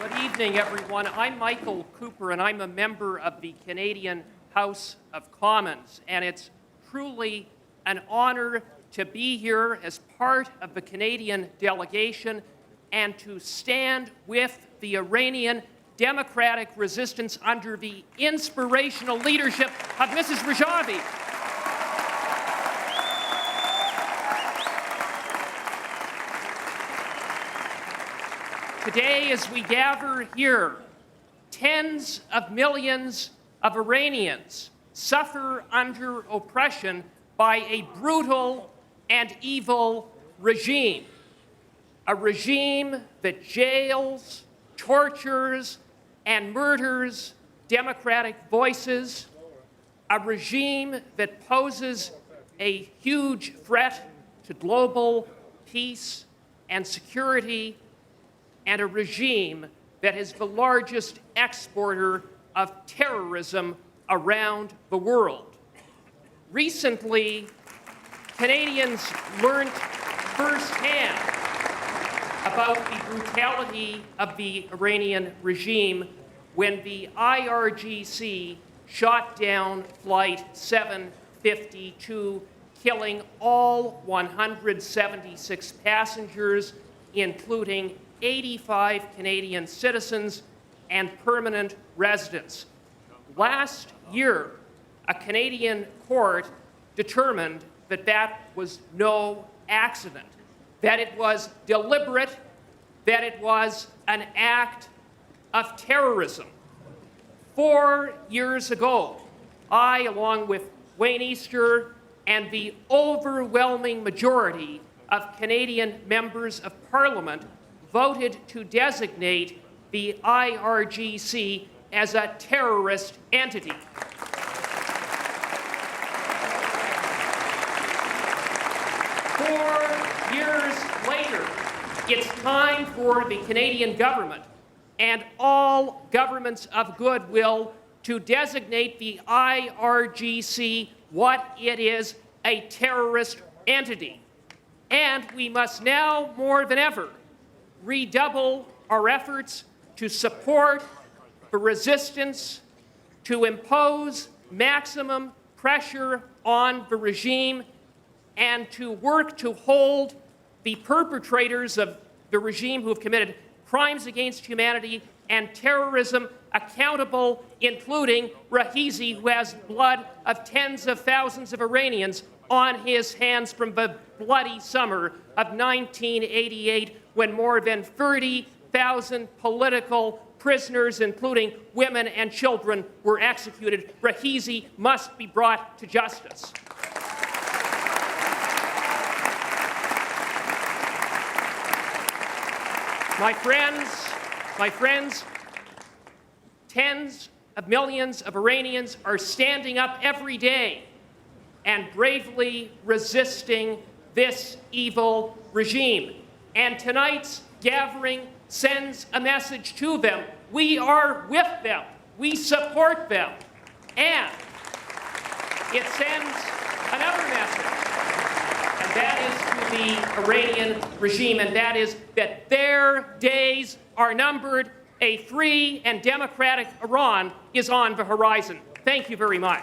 Good evening, everyone. I'm Michael Cooper, and I'm a member of the Canadian House of Commons, and it's truly an honor to be here as part of the Canadian delegation and to stand with the Iranian democratic resistance under the inspirational leadership of Mrs. Rejوی. Today, as we gather here, tens of millions of Iranians suffer under oppression by a brutal and evil regime, a regime that jails, tortures, and murders democratic voices, a regime that poses a huge threat to global peace and security, and a regime that is the largest exporter of terrorism around the world. Recently, Canadians learned firsthand about the brutality of the Iranian regime when the IRGC shot down Flight 752, killing all 176 passengers, including 85 Canadian citizens and permanent residents. Last year, a Canadian court determined that that was no accident, that it was deliberate, that it was an act of terrorism. 4 years ago, I, along with Wayne Easter and the overwhelming majority of Canadian members of Parliament, voted to designate the IRGC as a terrorist entity. 4 years later, it's time for the Canadian government and all governments of goodwill to designate the IRGC what it is, a terrorist entity. And we must now, more than ever, redouble our efforts to support the resistance, to impose maximum pressure on the regime, and to work to hold the perpetrators of the regime who have committed crimes against humanity and terrorism accountable, including Rahizi, who has blood of tens of thousands of Iranians on his hands from the bloody summer of 1988, when more than 30,000 political prisoners, including women and children, were executed. Rahizi must be brought to justice. My friends, tens of millions of Iranians are standing up every day and bravely resisting this evil regime. And tonight's gathering sends a message to them. We are with them. We support them. And it sends another message, and that is to the Iranian regime, and that is that their days are numbered. A free and democratic Iran is on the horizon. Thank you very much.